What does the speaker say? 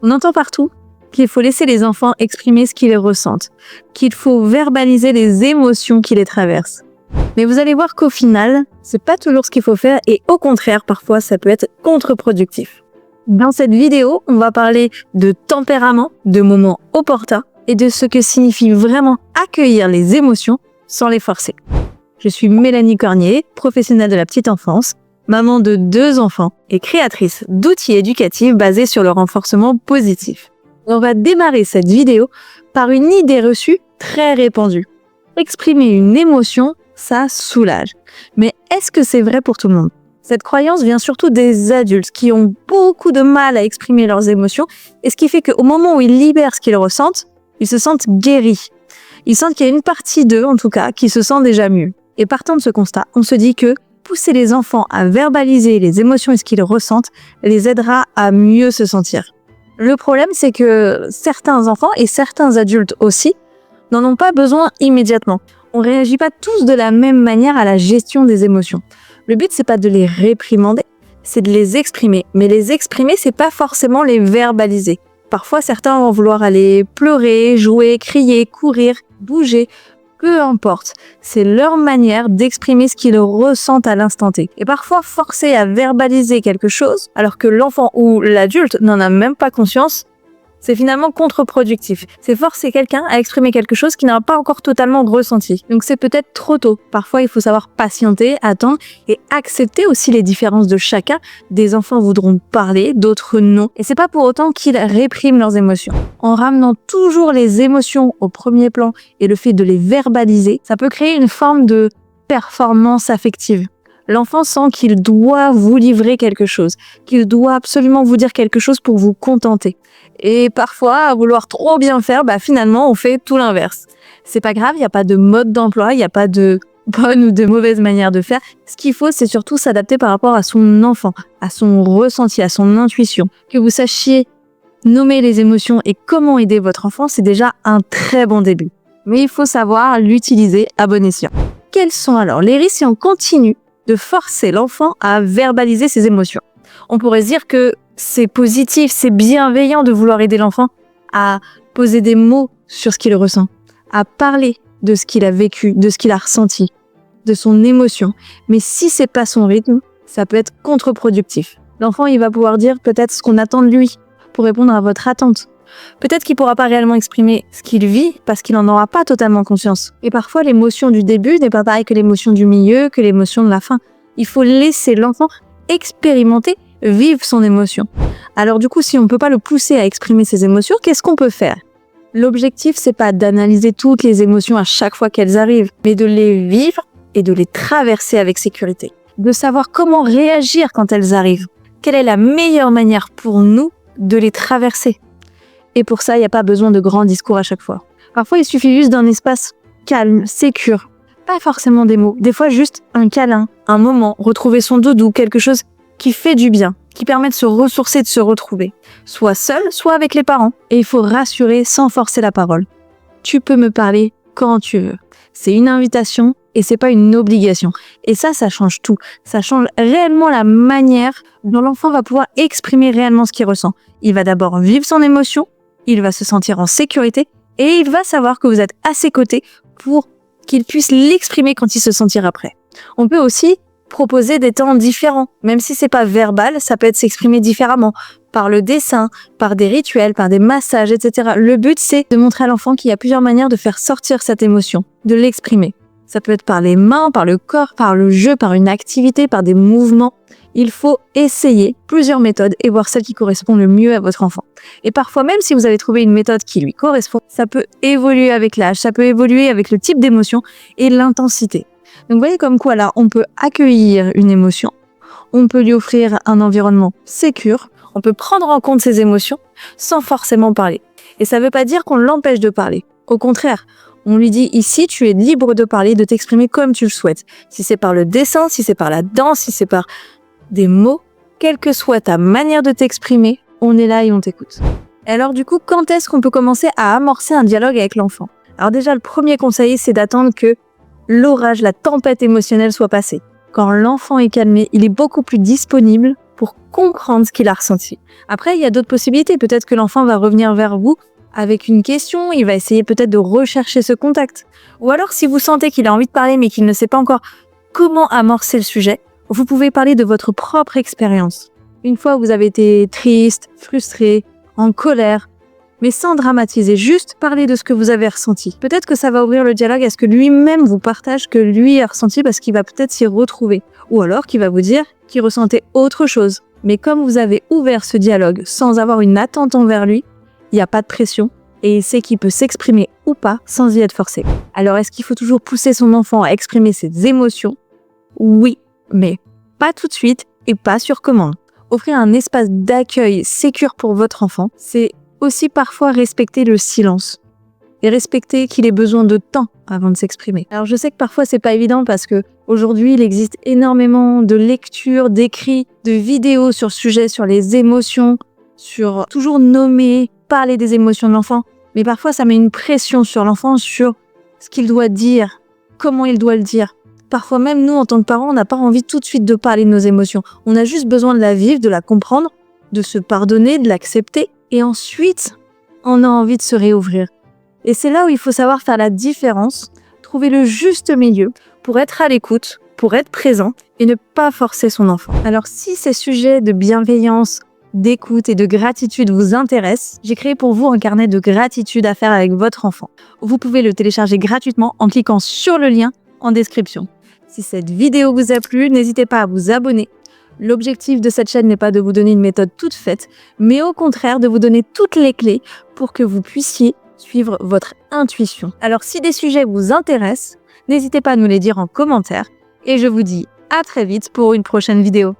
On entend partout qu'il faut laisser les enfants exprimer ce qu'ils ressentent, qu'il faut verbaliser les émotions qui les traversent. Mais vous allez voir qu'au final, c'est pas toujours ce qu'il faut faire et au contraire, parfois, ça peut être contre-productif. Dans cette vidéo, on va parler de tempérament, de moments opportuns et de ce que signifie vraiment accueillir les émotions sans les forcer. Je suis Mélanie Cornier, professionnelle de la petite enfance, maman de 2 enfants et créatrice d'outils éducatifs basés sur le renforcement positif. On va démarrer cette vidéo par une idée reçue très répandue. Exprimer une émotion, ça soulage. Mais est-ce que c'est vrai pour tout le monde ? Cette croyance vient surtout des adultes qui ont beaucoup de mal à exprimer leurs émotions et ce qui fait qu'au moment où ils libèrent ce qu'ils ressentent, ils se sentent guéris. Ils sentent qu'il y a une partie d'eux, en tout cas, qui se sent déjà mieux. Et partant de ce constat, on se dit que pousser les enfants à verbaliser les émotions et ce qu'ils ressentent les aidera à mieux se sentir. Le problème, c'est que certains enfants et certains adultes aussi n'en ont pas besoin immédiatement. On réagit pas tous de la même manière à la gestion des émotions. Le but, c'est pas de les réprimander, c'est de les exprimer. Mais les exprimer, c'est pas forcément les verbaliser. Parfois, certains vont vouloir aller pleurer, jouer, crier, courir, bouger. Peu importe, c'est leur manière d'exprimer ce qu'ils ressentent à l'instant T. Et parfois, forcer à verbaliser quelque chose, alors que l'enfant ou l'adulte n'en a même pas conscience, c'est finalement contre-productif. C'est forcer quelqu'un à exprimer quelque chose qu'il n'a pas encore totalement ressenti. Donc c'est peut-être trop tôt. Parfois, il faut savoir patienter, attendre et accepter aussi les différences de chacun. Des enfants voudront parler, d'autres non. Et c'est pas pour autant qu'ils répriment leurs émotions. En ramenant toujours les émotions au premier plan et le fait de les verbaliser, ça peut créer une forme de performance affective. L'enfant sent qu'il doit vous livrer quelque chose, qu'il doit absolument vous dire quelque chose pour vous contenter. Et parfois, à vouloir trop bien faire, finalement, on fait tout l'inverse. C'est pas grave, il n'y a pas de mode d'emploi, il n'y a pas de bonne ou de mauvaise manière de faire. Ce qu'il faut, c'est surtout s'adapter par rapport à son enfant, à son ressenti, à son intuition. Que vous sachiez nommer les émotions et comment aider votre enfant, c'est déjà un très bon début. Mais il faut savoir l'utiliser à bon escient. Quels sont alors les risques si on continue de forcer l'enfant à verbaliser ses émotions? On pourrait se dire que c'est positif, c'est bienveillant de vouloir aider l'enfant à poser des mots sur ce qu'il ressent, à parler de ce qu'il a vécu, de ce qu'il a ressenti, de son émotion. Mais si c'est pas son rythme, ça peut être contre-productif. L'enfant, il va pouvoir dire peut-être ce qu'on attend de lui pour répondre à votre attente. Peut-être qu'il pourra pas réellement exprimer ce qu'il vit parce qu'il en aura pas totalement conscience. Et parfois, l'émotion du début n'est pas pareille que l'émotion du milieu, que l'émotion de la fin. Il faut laisser l'enfant expérimenter, vivre son émotion. Alors du coup, si on peut pas le pousser à exprimer ses émotions, qu'est-ce qu'on peut faire ? L'objectif, c'est pas d'analyser toutes les émotions à chaque fois qu'elles arrivent, mais de les vivre et de les traverser avec sécurité. De savoir comment réagir quand elles arrivent. Quelle est la meilleure manière pour nous de les traverser ? Et pour ça, il n'y a pas besoin de grands discours à chaque fois. Parfois, il suffit juste d'un espace calme, sécure. Pas forcément des mots. Des fois, juste un câlin, un moment, retrouver son doudou, quelque chose qui fait du bien, qui permet de se ressourcer, de se retrouver. Soit seul, soit avec les parents. Et il faut rassurer sans forcer la parole. Tu peux me parler quand tu veux. C'est une invitation et c'est pas une obligation. Et ça change tout. Ça change réellement la manière dont l'enfant va pouvoir exprimer réellement ce qu'il ressent. Il va d'abord vivre son émotion, il va se sentir en sécurité et il va savoir que vous êtes à ses côtés pour qu'il puisse l'exprimer quand il se sentira prêt. On peut aussi proposer des temps différents. Même si c'est pas verbal, ça peut être s'exprimer différemment. Par le dessin, par des rituels, par des massages, etc. Le but, c'est de montrer à l'enfant qu'il y a plusieurs manières de faire sortir cette émotion, de l'exprimer. Ça peut être par les mains, par le corps, par le jeu, par une activité, par des mouvements. Il faut essayer plusieurs méthodes et voir celle qui correspond le mieux à votre enfant. Et parfois, même si vous avez trouvé une méthode qui lui correspond, ça peut évoluer avec l'âge, ça peut évoluer avec le type d'émotion et l'intensité. Donc vous voyez comme quoi là, on peut accueillir une émotion, on peut lui offrir un environnement sécure, on peut prendre en compte ses émotions sans forcément parler. Et ça ne veut pas dire qu'on l'empêche de parler. Au contraire, on lui dit ici, tu es libre de parler, de t'exprimer comme tu le souhaites. Si c'est par le dessin, si c'est par la danse, si c'est par des mots, quelle que soit ta manière de t'exprimer, on est là et on t'écoute. Et alors du coup, quand est-ce qu'on peut commencer à amorcer un dialogue avec l'enfant ? Alors déjà, le premier conseil, c'est d'attendre que l'orage, la tempête émotionnelle soit passée. Quand l'enfant est calmé, il est beaucoup plus disponible pour comprendre ce qu'il a ressenti. Après, il y a d'autres possibilités. Peut-être que l'enfant va revenir vers vous avec une question, il va essayer peut-être de rechercher ce contact. Ou alors, si vous sentez qu'il a envie de parler mais qu'il ne sait pas encore comment amorcer le sujet, vous pouvez parler de votre propre expérience. Une fois vous avez été triste, frustré, en colère, mais sans dramatiser, juste parler de ce que vous avez ressenti. Peut-être que ça va ouvrir le dialogue à ce que lui-même vous partage que lui a ressenti parce qu'il va peut-être s'y retrouver. Ou alors qu'il va vous dire qu'il ressentait autre chose. Mais comme vous avez ouvert ce dialogue sans avoir une attente envers lui, il n'y a pas de pression et il sait qu'il peut s'exprimer ou pas sans y être forcé. Alors est-ce qu'il faut toujours pousser son enfant à exprimer ses émotions? Oui, mais pas tout de suite et pas sur commande. Offrir un espace d'accueil sécure pour votre enfant, c'est aussi parfois respecter le silence et respecter qu'il ait besoin de temps avant de s'exprimer. Alors je sais que parfois c'est pas évident parce que aujourd'hui il existe énormément de lectures, d'écrits, de vidéos sur ce sujet, sur les émotions, sur toujours nommer, parler des émotions de l'enfant, mais parfois ça met une pression sur l'enfant sur ce qu'il doit dire, comment il doit le dire. Parfois même nous en tant que parents on n'a pas envie tout de suite de parler de nos émotions, on a juste besoin de la vivre, de la comprendre, de se pardonner, de l'accepter et ensuite on a envie de se réouvrir. Et c'est là où il faut savoir faire la différence, trouver le juste milieu pour être à l'écoute, pour être présent et ne pas forcer son enfant. Alors si ces sujets de bienveillance, d'écoute et de gratitude vous intéressent, j'ai créé pour vous un carnet de gratitude à faire avec votre enfant. Vous pouvez le télécharger gratuitement en cliquant sur le lien en description. Si cette vidéo vous a plu, n'hésitez pas à vous abonner. L'objectif de cette chaîne n'est pas de vous donner une méthode toute faite, mais au contraire de vous donner toutes les clés pour que vous puissiez suivre votre intuition. Alors si des sujets vous intéressent, n'hésitez pas à nous les dire en commentaire et je vous dis à très vite pour une prochaine vidéo.